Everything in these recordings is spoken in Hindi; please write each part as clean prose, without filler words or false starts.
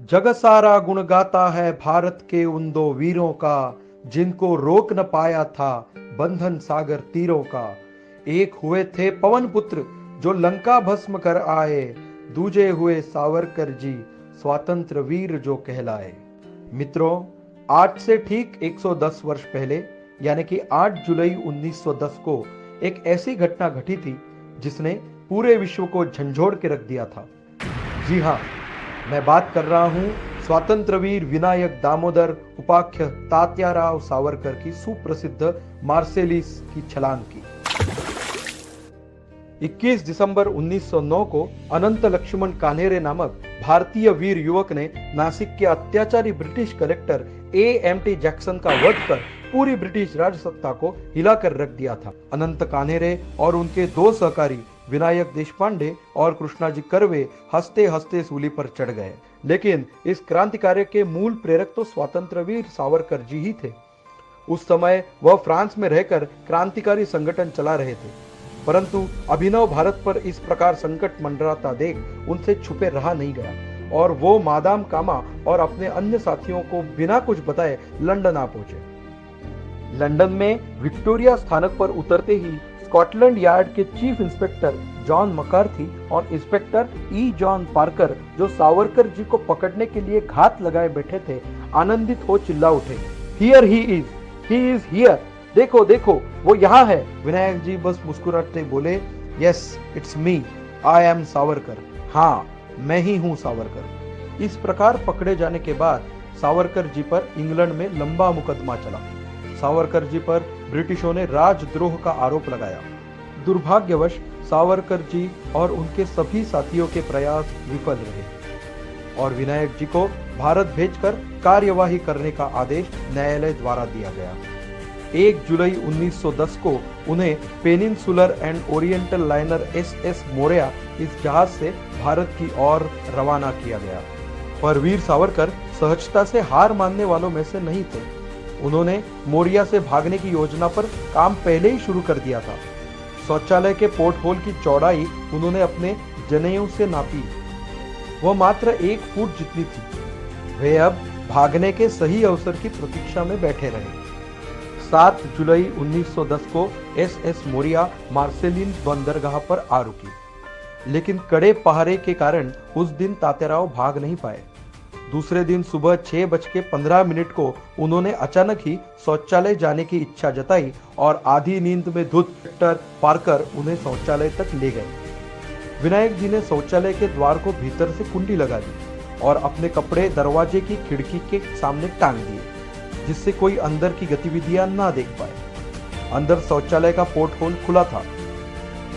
जग सारा गुण गाता है भारत के उन दो वीरों का, जिनको रोक न पाया था बंधन सागर तीरों का। एक हुए थे पवन पुत्र जो लंका भस्म कर आए, दूजे हुए सावरकर जी स्वातंत्र वीर जो कहलाए। मित्रों, आज से ठीक 110 वर्ष पहले यानी कि 8 जुलाई 1910 को एक ऐसी घटना घटी थी जिसने पूरे विश्व को झंझोड़ के रख दिया था। जी हाँ, मैं बात कर रहा हूं स्वातंत्र वीर विनायक दामोदर उपाख्य तात्याराव सावरकर की सुप्रसिद्ध मार्सेलिस की छलांग की। 21 दिसंबर 1909 को अनंत लक्ष्मण कान्हेरे नामक भारतीय वीर युवक ने नासिक के अत्याचारी ब्रिटिश कलेक्टर एएमटी जैक्सन का वध कर पूरी ब्रिटिश राजसत्ता को हिलाकर रख दिया था। अनंत कान्हेरे और उनके दो सहकारी विनायक देशपांडे और कृष्णाजी कर्वे हंसते हंसते सूली पर चढ़ गए। लेकिन इस क्रांति कार्य के मूल प्रेरक तो स्वतंत्र वीर सावरकर जी ही थे। उस समय वह फ्रांस में रहकर क्रांतिकारी संगठन चला रहे थे, परंतु अभिनव भारत पर इस प्रकार संकट मंडराता देख उनसे छुपे रहा नहीं गया और वो मादाम कामा और अपने अन्य साथियों को बिना कुछ बताए लंदन आ पहुंचे। लंदन में विक्टोरिया स्थानक पर उतरते ही स्कॉटलैंड यार्ड के चीफ इंस्पेक्टर जॉन मकार्थी और इंस्पेक्टर ई जॉन पार्कर, जो सावरकर जी को पकड़ने के लिए घात लगाए बैठे थे, आनंदित हो चिल्ला उठे, हियर ही इज हियर, देखो देखो वो यहाँ है। विनायक जी बस मुस्कुराते बोले, yes it's me, I am Savarkar, हाँ मैं ही हूँ सावरकर। इस प्रकार पकड़े जाने के बाद सावरकर जी पर इंग्लैंड में लंबा मुकदमा चला। सावरकर जी पर ब्रिटिशों ने राजद्रोह का आरोप लगाया। दुर्भाग्यवश सावरकर जी और उनके सभी साथियों के प्रयास विफल रहे और विनायक जी को भारत भेजकर कार्यवाही करने का आदेश न्यायालय द्वारा दिया गया। 1 जुलाई 1910 को उन्हें peninsular and oriental liner SS Morea इस जहाज से भारत की ओर रवाना किया गया। पर वीर सावरकर सहजता से हार मानने वालों में से नहीं थे। उन्होंने मोरिया से भागने की योजना पर काम पहले ही शुरू कर दिया था। शौचालय के पोर्ट होल की चौड़ाई उन्होंने अपने जनेऊ से नापी। वह मात्र 1 फुट जितनी थी। वे अब भागने के सही अवसर की प्रतीक्षा में बैठे रहे। 7 जुलाई 1910 को SS मोरिया मार्सेलिन बंदरगाह पर आ रुकी, लेकिन कड़े पहरे के कारण उस दिन तात्याराव भाग नहीं पाए। दूसरे दिन सुबह 6:15 को उन्होंने अचानक ही शौचालय जाने की इच्छा जताई और आधी नींद में धुत इंस्पेक्टर पार्कर उन्हें शौचालय तक ले गए। विनायक जी ने शौचालय के द्वार को भीतर से कुंडी लगा दी और अपने कपड़े दरवाजे की खिड़की के सामने टांग दिए, जिससे कोई अंदर की गतिविधियां ना देख पाए। अंदर शौचालय का पोर्ट होल खुला था।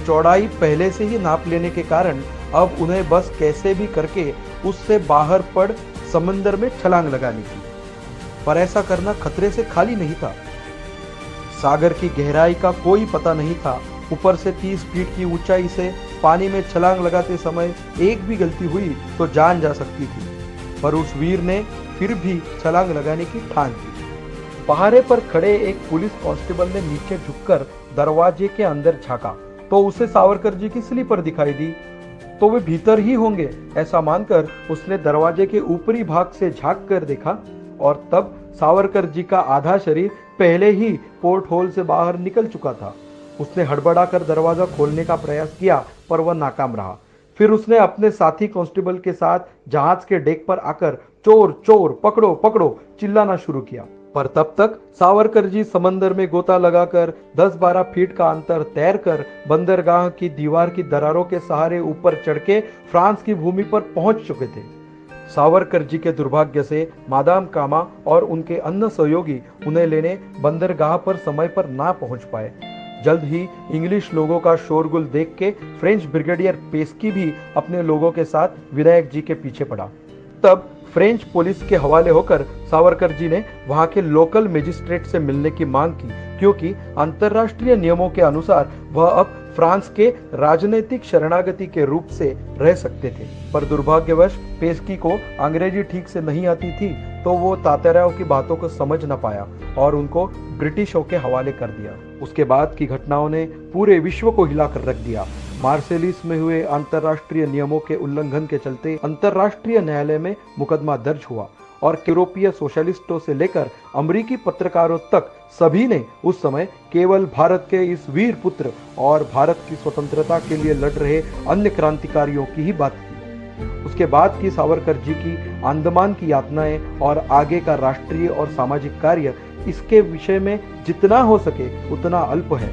चौड़ाई पहले से ही नाप लेने के कारण अब उन्हें बस कैसे भी करके उससे बाहर पड़ समंदर में छलांग लगानी थी। पर ऐसा करना खतरे से खाली नहीं था। सागर की गहराई का कोई पता नहीं था। ऊपर से 30 फीट की ऊंचाई से पानी में छलांग लगाते समय एक भी गलती हुई तो जान जा सकती थी। पर उस वीर ने फिर भी छलांग लगाने की ठान की। पहाड़े पर खड़े एक पुलिस कांस्टेबल ने नीचे झुककर दरवाजे के अंदर झांका तो उसे सावरकर जी की स्लीपर दिखाई दी। तो वे भीतर ही होंगे ऐसा मानकर उसने दरवाजे के ऊपरी भाग से झांक कर देखा और तब सावरकर जी का आधा शरीर पहले ही पोर्ट होल से बाहर निकल चुका था। उसने हड़बड़ाकर दरवाजा खोलने का प्रयास किया पर वह नाकाम रहा। फिर उसने अपने साथी कांस्टेबल के साथ जहाज के डेक पर आकर चोर चोर पकड़ो पकड़ो चिल्लाना शुरू किया। पर तब तक सावरकर जी समंदर में गोता लगाकर 10-12 फीट का अंतर तैरकर बंदरगाह की दीवार की दरारों के सहारे ऊपर चढ़ के फ्रांस की भूमि पर पहुंच चुके थे। सावरकर जी के दुर्भाग्य से मादाम कामा और उनके अन्य सहयोगी उन्हें लेने बंदरगाह पर समय पर ना पहुंच पाए। जल्द ही इंग्लिश लोगों का शोरगुल देख के फ्रेंच ब्रिगेडियर पेस्की भी अपने लोगों के साथ विनायक जी के पीछे पड़ा। तब फ्रेंच पुलिस के हवाले होकर सावरकर जी ने वहां के लोकल मजिस्ट्रेट से मिलने की मांग की, क्योंकि अंतर्राष्ट्रीय नियमों के अनुसार वह अब फ्रांस के राजनीतिक शरणागति के रूप से रह सकते थे। पर दुर्भाग्यवश पेस्की को अंग्रेजी ठीक से नहीं आती थी, तो वो तात्याराव की बातों को समझ न पाया और उनको ब्रिटिशों के हवाले कर दिया। उसके बाद की घटनाओं ने पूरे विश्व को हिला कर रख दिया। मार्सेलिस में हुए अंतर्राष्ट्रीय नियमों के उल्लंघन के चलते अंतर्राष्ट्रीय न्यायालय में मुकदमा दर्ज हुआ और यूरोपीय सोशलिस्टों से लेकर अमेरिकी पत्रकारों तक सभी ने उस समय केवल भारत के इस वीर पुत्र और भारत की स्वतंत्रता के लिए लड़ रहे अन्य क्रांतिकारियों की ही बात की। उसके बाद की सावरकर जी की अंडमान की यातनाएं और आगे का राष्ट्रीय और सामाजिक कार्य इसके विषय में जितना हो सके उतना अल्प है,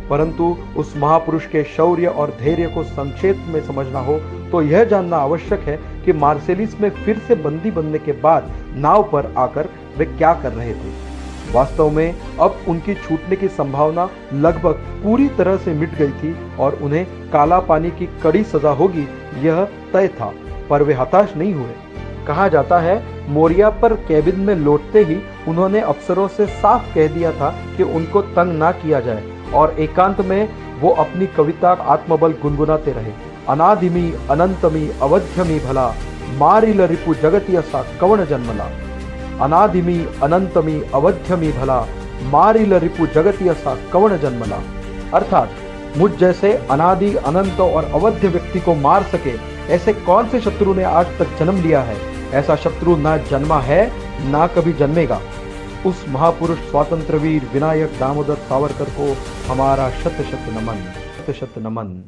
परंतु उस महापुरुष के शौर्य और धैर्य को संक्षेप में समझना हो तो यह जानना आवश्यक है कि मार्सेलिस में फिर से बंदी बनने के बाद नाव पर आकर वे क्या कर रहे थे। वास्तव में अब उनकी छूटने की संभावना लगभग पूरी तरह से मिट गई थी और उन्हें काला पानी की कड़ी सजा होगी यह तय था, पर वे हताश नहीं हुए। कहा जाता है मोरिया पर कैबिन में लौटते ही उन्होंने अफसरों से साफ कह दिया था कि उनको तंग ना किया जाए और एकांत में वो अपनी कविता आत्मबल गुनगुनाते रहे। अनादिमी अनंतमी अवध्यमी भला मारिल रिपु जगति असा कवण जन्मला। अनादिमी अनंतमी अवध्यमी भला मारिल रिपु जगति असा कवण जन्मला। अर्थात मुझ जैसे अनादि अनंत और अवध्य व्यक्ति को मार सके ऐसे कौन से शत्रु ने आज तक जन्म लिया है। ऐसा शत्रु ना जन्मा है ना कभी जन्मेगा। उस महापुरुष स्वातंत्र वीर विनायक दामोदर सावरकर को हमारा शत शत नमन, शत शत नमन।